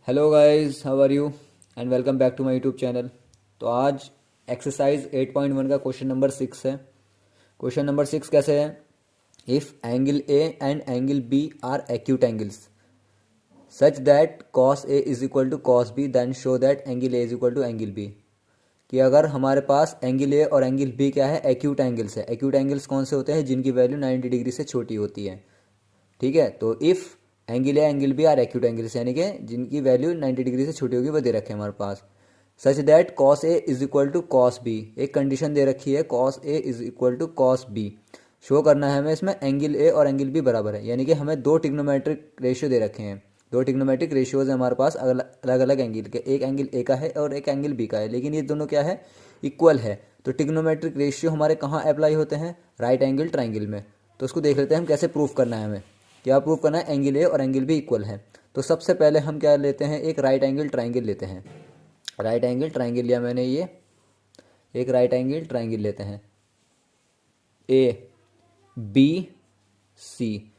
Hello guys, how are you and welcome back to my YouTube channel. तो आज exercise 8.1 का question number 6 है। Question number 6 कैसे है? If angle A and angle B are acute angles such that cos A is equal to cos B then show that angle A is equal to angle B. कि अगर हमारे पास angle A और angle B क्या है, acute angles है। Acute angles कौन से होते हैं? जिनकी वैल्यू 90 डिग्री से छोटी होती है। ठीक है, तो if angle A angle B are acute angles, यानी कि जिनकी वैल्यू 90 डिग्री से छोटी होगी, वो दे रखे हैं हमारे पास। Such that cos A is equal to cos B, एक कंडीशन दे रखी है, cos A is equal to cos B. Show करना है हमें इसमें एंगल ए और एंगल बी बराबर है, यानी कि हमें दो टिग्नोमेट्रिक रेशियो दे रखे हैं। दो टिग्नोमेट्रिक रेशियोज है हमारे पास अलग अलग एंगल के, एक एंगल ए का है और एक एंगल बी का है, लेकिन ये दोनों क्या है, इक्वल है। तो टिग्नोमेट्रिक रेशियो हमारे कहाँ अप्लाई होते हैं? राइट एंगल ट्राइंगल में। तो उसको देख लेते हैं हम कैसे प्रूफ करना है हमें। क्या प्रूफ करना है? एंगल ए और एंगल बी इक्वल है। तो सबसे पहले हम क्या लेते हैं, एक राइट एंगल ट्राइंगल लेते हैं। राइट एंगल ट्राइंगल लिया मैंने, ये एक राइट एंगल ट्राइंगल लेते हैं, ए बी सी।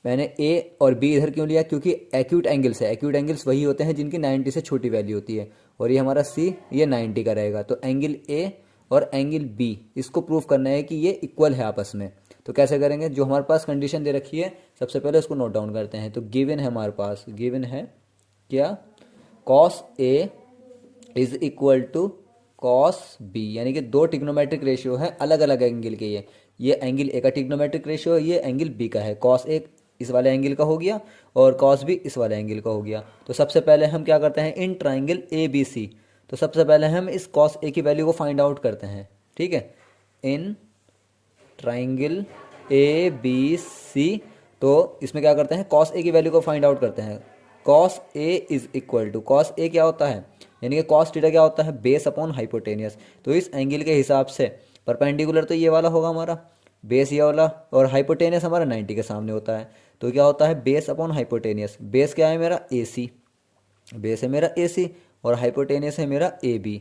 मैंने ए और बी इधर क्यों लिया? क्योंकि एक्यूट एंगल्स है। एक्यूट एंगल्स वही होते हैं जिनकी 90 से छोटी वैल्यू होती है, और ये हमारा सी, ये 90 का रहेगा। तो एंगल ए और एंगल बी, इसको प्रूफ करना है कि ये इक्वल है आपस में। तो कैसे करेंगे? जो हमारे पास कंडीशन दे रखी है, सबसे पहले उसको नोट डाउन करते हैं। तो गिवन है हमारे पास, गिवन है क्या? Cos A is equal to cos B, यानी कि दो टिग्नोमेट्रिक रेशियो है अलग अलग एंगल के। ये एंगल ए का टिग्नोमेट्रिक रेशियो है, ये एंगल बी का है। कॉस ए इस वाले एंगल का हो गया और कॉस बी इस वाले एंगल का हो गया। तो सबसे पहले हम क्या करते हैं, in triangle A B C, तो सबसे पहले हम इस कॉस ए की वैल्यू को फाइंड आउट करते हैं। ठीक है, in triangle A B C, तो इसमें क्या करते हैं, कॉस ए की वैल्यू को फाइंड आउट करते हैं। Cos A is equal to, cos A क्या होता है, यानी कि कॉस थीटा क्या होता है, बेस अपॉन हाइपोटेनियस। तो इस एंगल के हिसाब से परपेंडिकुलर तो ये वाला होगा हमारा, बेस ये वाला, और हाइपोटेनियस हमारा 90 के सामने होता है। तो क्या होता है, बेस अपॉन हाइपोटेनियस। बेस क्या है मेरा, ए सी, बेस है मेरा ए सी, और हाइपोटेनियस है मेरा ए बी।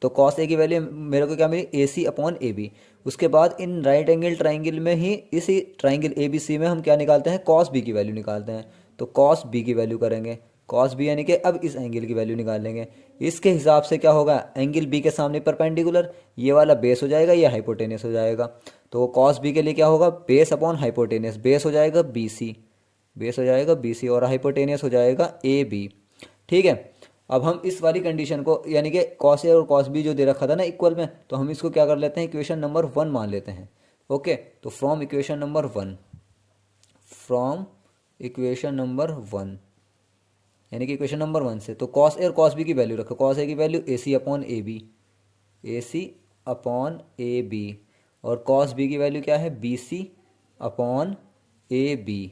तो कॉस ए की वैल्यू मेरे को क्या मिली, ए सी अपॉन ए बी। उसके बाद इन राइट एंगल ट्राइंगल में ही, इसी ट्राइंगल ए बी सी में हम क्या निकालते हैं, कॉस बी की वैल्यू निकालते हैं। तो कॉस बी की वैल्यू करेंगे, कॉस बी यानी कि अब इस एंगल की वैल्यू निकाल लेंगे। इसके हिसाब से क्या होगा, एंगल बी के सामने परपेंडिकुलर, ये वाला बेस हो जाएगा, ये हाइपोटेनियस हो जाएगा। तो कॉस बी के लिए क्या होगा, बेस अपॉन हाइपोटेनियस, बेस हो जाएगा बी सी, बेस हो जाएगा बी सी, और हाइपोटेनियस हो जाएगा ए बी। ठीक है, अब हम इस वाली कंडीशन को, यानी कि कॉस ए और कॉस बी जो दे रखा था ना इक्वल में, तो हम इसको क्या कर लेते हैं, इक्वेशन नंबर 1 मान लेते हैं। ओके, तो from equation number 1, from equation number 1, यानी कि इक्वेशन नंबर 1 से, तो कॉस ए और कॉस बी की वैल्यू रखो। कॉस ए की value A C upon A B, A C upon A B, और कॉस बी की वैल्यू क्या है, B C upon A B.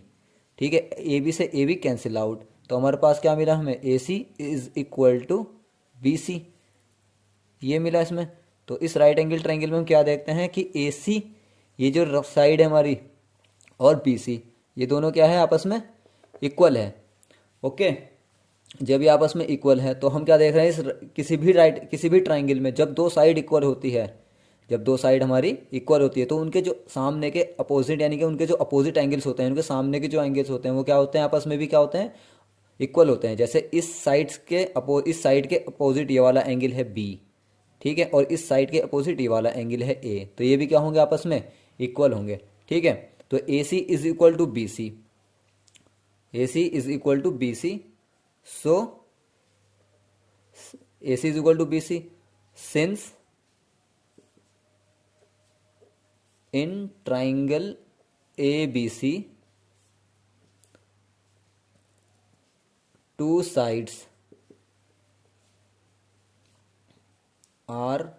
ठीक है, ए बी से ए बी कैंसिल आउट, तो हमारे पास क्या मिला हमें, A C is equal to B C, ये मिला इसमें। तो इस राइट एंगल ट्राइंगल में हम क्या देखते हैं कि ए सी, ये जो साइड है हमारी, और बी सी, ये दोनों क्या है, आपस में इक्वल है। ओके, जब ये आपस में इक्वल है, तो हम क्या देख रहे हैं, इस किसी भी ट्राइंगल में जब दो साइड इक्वल होती है, जब दो साइड हमारी इक्वल होती है, तो उनके जो सामने के अपोजिट, यानी कि उनके जो अपोजिट एंगल्स होते हैं, उनके सामने के जो एंगल्स होते हैं, वो क्या होते हैं, आपस में भी क्या होते हैं, इक्वल होते हैं। जैसे इस साइड के अपोजिट ये वाला एंगल है बी, ठीक है, और इस साइड के अपोजिट ये वाला एंगल है ए, तो ये भी क्या होंगे, आपस में इक्वल होंगे। ठीक है, तो A C is equal to B C, A C is equal to B C, so AC is equal to BC since in triangle ABC two sides are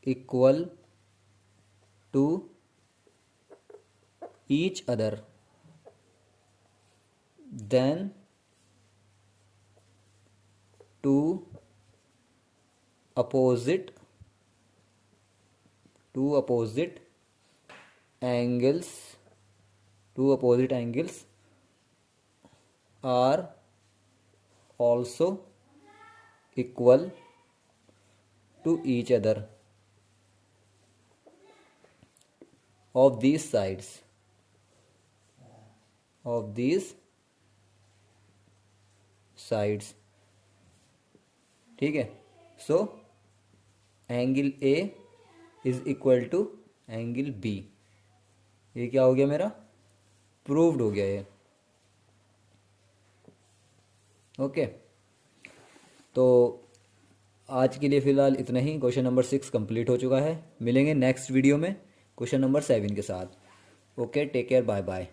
equal to each other, then two opposite angles are also equal to each other of these sides, sides. ठीक है, so angle A is equal to angle B. ये क्या हो गया मेरा, proved हो गया ये। ओके, तो आज के लिए फ़िलहाल इतना ही। क्वेश्चन नंबर 6 कंप्लीट हो चुका है। मिलेंगे नेक्स्ट वीडियो में क्वेश्चन नंबर 7 के साथ। Okay, take care, bye bye.